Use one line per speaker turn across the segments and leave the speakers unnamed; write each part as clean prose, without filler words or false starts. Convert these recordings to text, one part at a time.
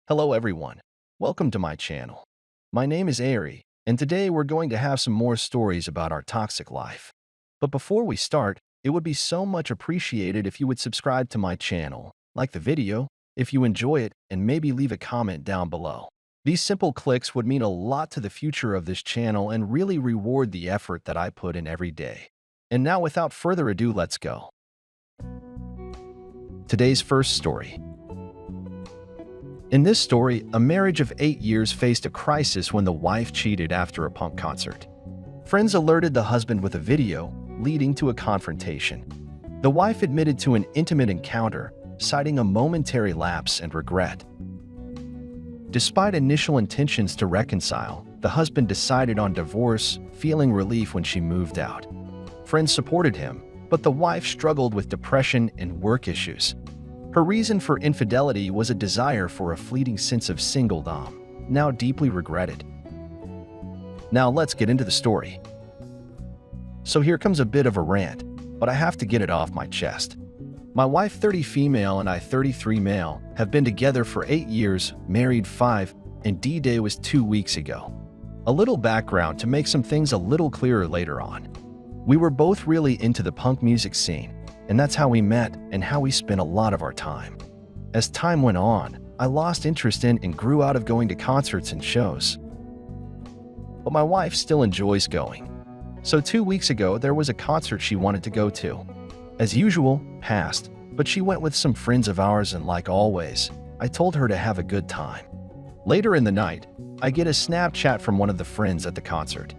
Hello everyone, welcome to my channel. My name is Ari, and today we're going to have some more stories about our toxic life. But before we start, it would be so much appreciated if you would subscribe to my channel, like the video, if you enjoy it, and maybe leave a comment down below. These simple clicks would mean a lot to the future of this channel and really reward the effort that I put in every day. And now without further ado, let's go. Today's first story. In this story, a marriage of 8 years faced a crisis when the wife cheated after a punk concert. Friends alerted the husband with a video, leading to a confrontation. The wife admitted to an intimate encounter, citing a momentary lapse and regret. Despite initial intentions to reconcile, the husband decided on divorce, feeling relief when she moved out. Friends supported him, but the wife struggled with depression and work issues. Her reason for infidelity was a desire for a fleeting sense of singledom, now deeply regretted. Now let's get into the story. So here comes a bit of a rant, but I have to get it off my chest. My wife, 30 female, and I, 33 male, have been together for 8 years, married 5, and D-Day was 2 weeks ago. A little background to make some things a little clearer later on. We were both really into the punk music scene, and that's how we met and how we spent a lot of our time. As time went on, I lost interest in and grew out of going to concerts and shows. But my wife still enjoys going. So 2 weeks ago, there was a concert she wanted to go to. As usual, passed, but she went with some friends of ours, and like always, I told her to have a good time. Later in the night, I get a Snapchat from one of the friends at the concert.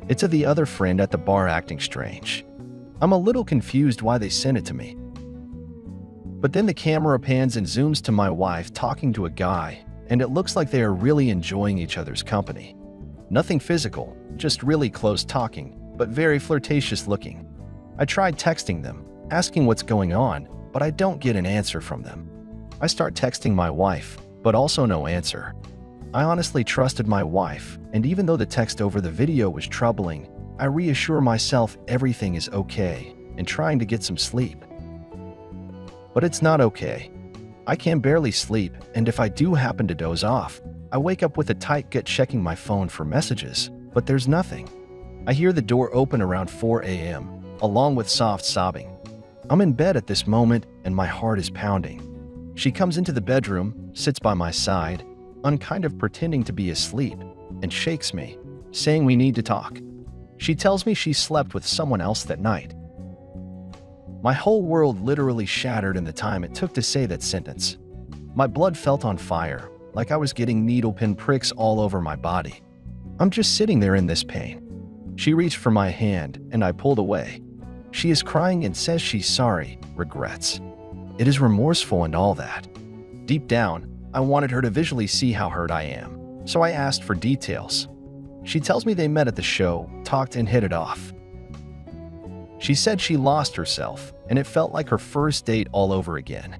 It's of the other friend at the bar acting strange. I'm a little confused why they sent it to me. But then the camera pans and zooms to my wife talking to a guy, and it looks like they are really enjoying each other's company. Nothing physical, just really close talking, but very flirtatious looking. I tried texting them, asking what's going on, but I don't get an answer from them. I start texting my wife, but also no answer. I honestly trusted my wife, and even though the text over the video was troubling, I reassure myself everything is okay and trying to get some sleep. But it's not okay. I can barely sleep, and if I do happen to doze off, I wake up with a tight gut checking my phone for messages, but there's nothing. I hear the door open around 4 a.m., along with soft sobbing. I'm in bed at this moment, and my heart is pounding. She comes into the bedroom, sits by my side, kind of pretending to be asleep, and shakes me, saying we need to talk. She tells me she slept with someone else that night. My whole world literally shattered in the time it took to say that sentence. My blood felt on fire, like I was getting needle pin pricks all over my body. I'm just sitting there in this pain. She reached for my hand, and I pulled away. She is crying and says she's sorry, regrets. It is remorseful and all that. Deep down, I wanted her to visually see how hurt I am, so I asked for details. She tells me they met at the show, talked, and hit it off. She said she lost herself, and it felt like her first date all over again.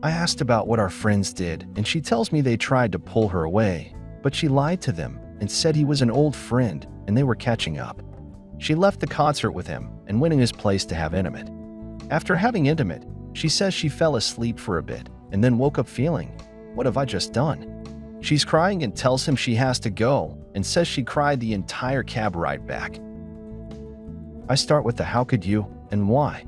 I asked about what our friends did, and she tells me they tried to pull her away, but she lied to them and said he was an old friend and they were catching up. She left the concert with him and went in his place to have intimate. After having intimate, she says she fell asleep for a bit and then woke up feeling, "What have I just done?" She's crying and tells him she has to go and says she cried the entire cab ride back. I start with the how could you and why.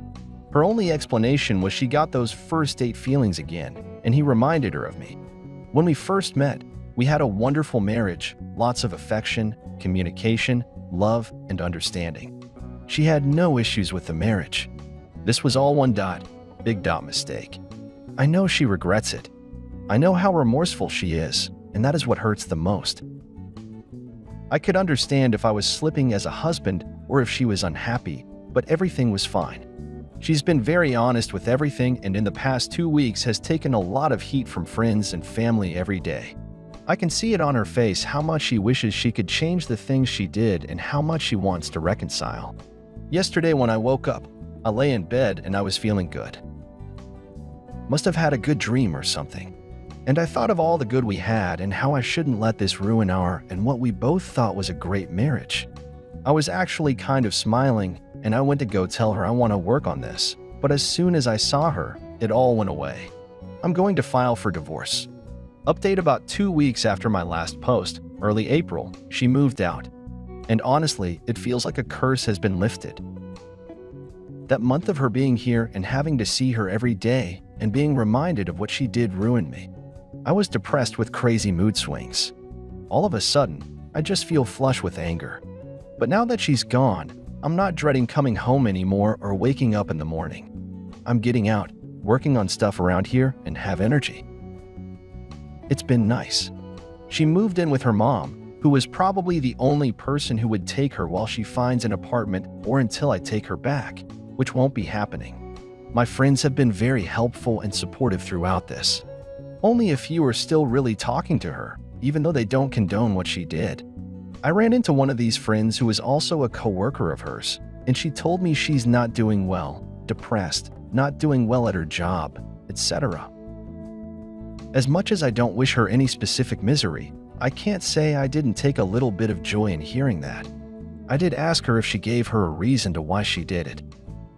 Her only explanation was she got those first date feelings again, and he reminded her of me. When we first met, we had a wonderful marriage, lots of affection, communication, love, and understanding. She had no issues with the marriage. This was all big mistake. I know she regrets it. I know how remorseful she is, and that is what hurts the most. I could understand if I was slipping as a husband or if she was unhappy, but everything was fine. She's been very honest with everything, and in the past 2 weeks has taken a lot of heat from friends and family every day. I can see it on her face how much she wishes she could change the things she did and how much she wants to reconcile. Yesterday when I woke up, I lay in bed and I was feeling good. Must have had a good dream or something. And I thought of all the good we had and how I shouldn't let this ruin our and what we both thought was a great marriage. I was actually kind of smiling, and I went to go tell her I want to work on this, but as soon as I saw her, it all went away. I'm going to file for divorce. Update: about 2 weeks after my last post, early April, she moved out. And honestly, it feels like a curse has been lifted. That month of her being here and having to see her every day and being reminded of what she did ruined me. I was depressed with crazy mood swings. All of a sudden, I just feel flush with anger. But now that she's gone, I'm not dreading coming home anymore or waking up in the morning. I'm getting out, working on stuff around here, and have energy. It's been nice. She moved in with her mom, who was probably the only person who would take her while she finds an apartment or until I take her back, which won't be happening. My friends have been very helpful and supportive throughout this. Only a few are still really talking to her, even though they don't condone what she did. I ran into one of these friends who is also a coworker of hers, and she told me she's not doing well, depressed, not doing well at her job, etc. As much as I don't wish her any specific misery, I can't say I didn't take a little bit of joy in hearing that. I did ask her if she gave her a reason to why she did it.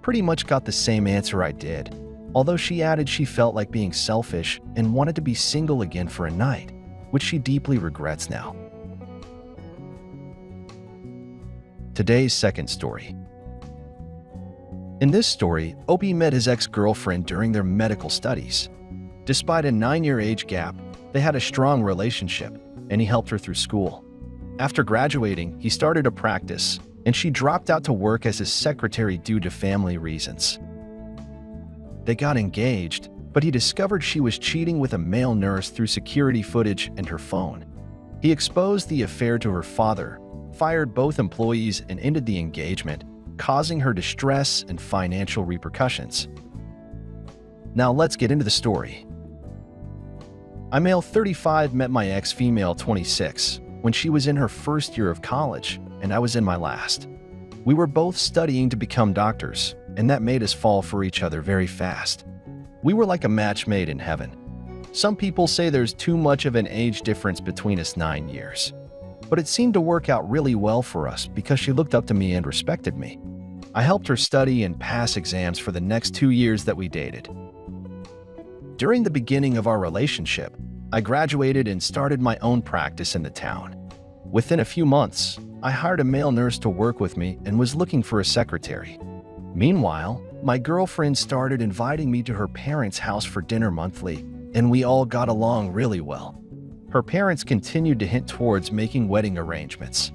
Pretty much got the same answer I did, although she added she felt like being selfish and wanted to be single again for a night, which she deeply regrets now. Today's second story. In this story, Opie met his ex-girlfriend during their medical studies. Despite a 9-year age gap, they had a strong relationship, and he helped her through school. After graduating, he started a practice, and she dropped out to work as his secretary due to family reasons. They got engaged, but he discovered she was cheating with a male nurse through security footage and her phone. He exposed the affair to her father, fired both employees, and ended the engagement, causing her distress and financial repercussions. Now let's get into the story. I, male 35, met my ex, female 26, when she was in her first year of college and I was in my last. We were both studying to become doctors, and that made us fall for each other very fast. We were like a match made in heaven. Some people say there's too much of an age difference between us, 9 years. But it seemed to work out really well for us because she looked up to me and respected me. I helped her study and pass exams for the next 2 years that we dated. During the beginning of our relationship, I graduated and started my own practice in the town. Within a few months, I hired a male nurse to work with me and was looking for a secretary. Meanwhile, my girlfriend started inviting me to her parents' house for dinner monthly, and we all got along really well. Her parents continued to hint towards making wedding arrangements.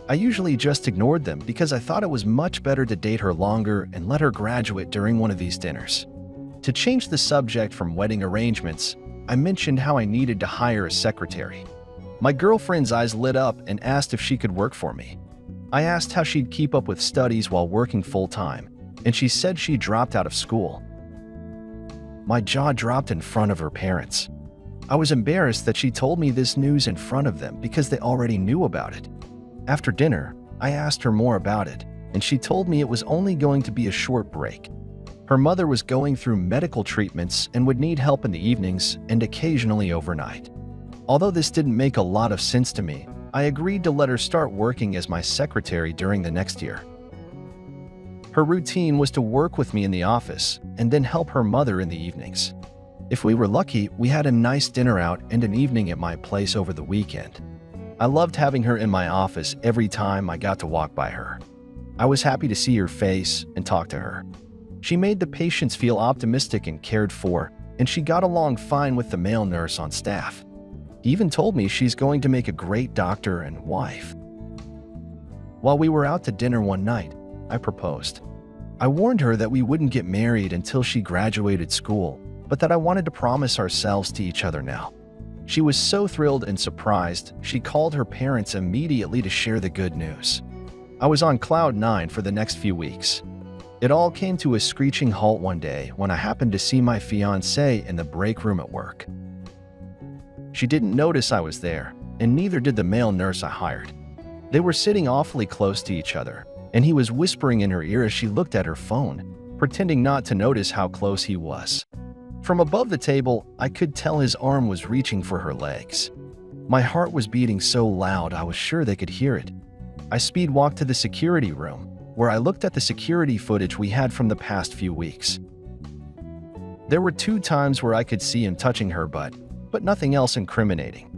I usually just ignored them because I thought it was much better to date her longer and let her graduate during one of these dinners. To change the subject from wedding arrangements, I mentioned how I needed to hire a secretary. My girlfriend's eyes lit up and asked if she could work for me. I asked how she'd keep up with studies while working full-time, and she said she dropped out of school. My jaw dropped in front of her parents. I was embarrassed that she told me this news in front of them because they already knew about it. After dinner, I asked her more about it, and she told me it was only going to be a short break. Her mother was going through medical treatments and would need help in the evenings and occasionally overnight. Although this didn't make a lot of sense to me, I agreed to let her start working as my secretary during the next year. Her routine was to work with me in the office and then help her mother in the evenings. If we were lucky, we had a nice dinner out and an evening at my place over the weekend. I loved having her in my office every time I got to walk by her. I was happy to see her face and talk to her. She made the patients feel optimistic and cared for, and she got along fine with the male nurse on staff. He even told me she's going to make a great doctor and wife. While we were out to dinner one night, I proposed. I warned her that we wouldn't get married until she graduated school, but that I wanted to promise ourselves to each other now. She was so thrilled and surprised, she called her parents immediately to share the good news. I was on cloud 9 for the next few weeks. It all came to a screeching halt one day when I happened to see my fiancée in the break room at work. She didn't notice I was there, and neither did the male nurse I hired. They were sitting awfully close to each other, and he was whispering in her ear as she looked at her phone, pretending not to notice how close he was. From above the table, I could tell his arm was reaching for her legs. My heart was beating so loud I was sure they could hear it. I speed walked to the security room, where I looked at the security footage we had from the past few weeks. There were 2 times where I could see him touching her butt, but nothing else incriminating.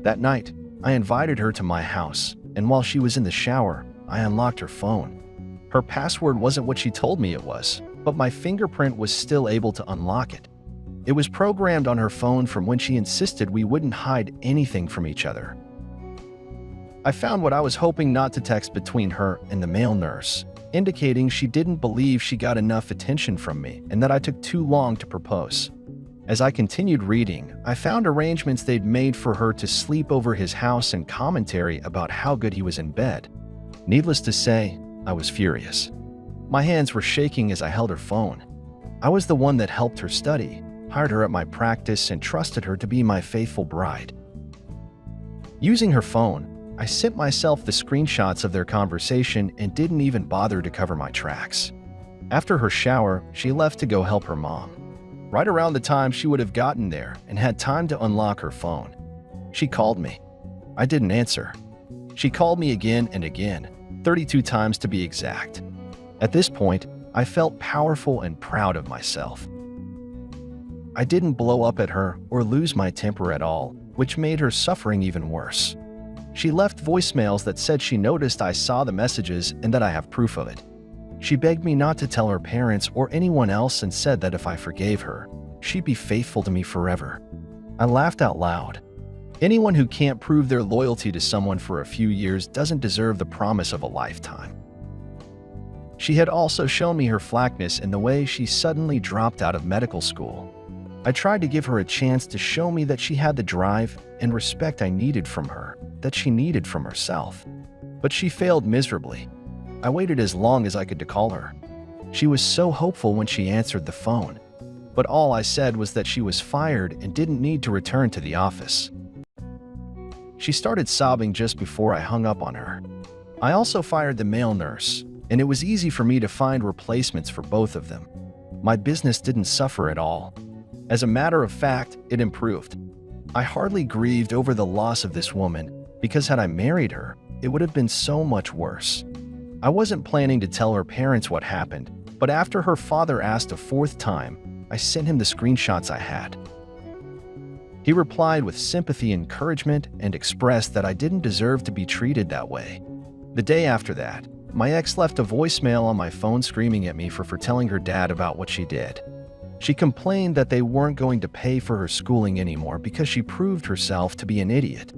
That night, I invited her to my house, and while she was in the shower, I unlocked her phone. Her password wasn't what she told me it was, but my fingerprint was still able to unlock it. It was programmed on her phone from when she insisted we wouldn't hide anything from each other. I found what I was hoping not to text between her and the male nurse, indicating she didn't believe she got enough attention from me and that I took too long to propose. As I continued reading, I found arrangements they'd made for her to sleep over his house and commentary about how good he was in bed. Needless to say, I was furious. My hands were shaking as I held her phone. I was the one that helped her study, hired her at my practice, and trusted her to be my faithful bride. Using her phone, I sent myself the screenshots of their conversation and didn't even bother to cover my tracks. After her shower, she left to go help her mom. Right around the time she would have gotten there and had time to unlock her phone, she called me. I didn't answer. She called me again and again, 32 times to be exact. At this point, I felt powerful and proud of myself. I didn't blow up at her or lose my temper at all, which made her suffering even worse. She left voicemails that said she noticed I saw the messages and that I have proof of it. She begged me not to tell her parents or anyone else and said that if I forgave her, she'd be faithful to me forever. I laughed out loud. Anyone who can't prove their loyalty to someone for a few years doesn't deserve the promise of a lifetime. She had also shown me her flackness in the way she suddenly dropped out of medical school. I tried to give her a chance to show me that she had the drive and respect I needed from her, that she needed from herself. But she failed miserably. I waited as long as I could to call her. She was so hopeful when she answered the phone, but all I said was that she was fired and didn't need to return to the office. She started sobbing just before I hung up on her. I also fired the male nurse, and it was easy for me to find replacements for both of them. My business didn't suffer at all. As a matter of fact, it improved. I hardly grieved over the loss of this woman, because had I married her, it would have been so much worse. I wasn't planning to tell her parents what happened, but after her father asked a fourth time, I sent him the screenshots I had. He replied with sympathy and encouragement and expressed that I didn't deserve to be treated that way. The day after that, my ex left a voicemail on my phone screaming at me for telling her dad about what she did. She complained that they weren't going to pay for her schooling anymore because she proved herself to be an idiot.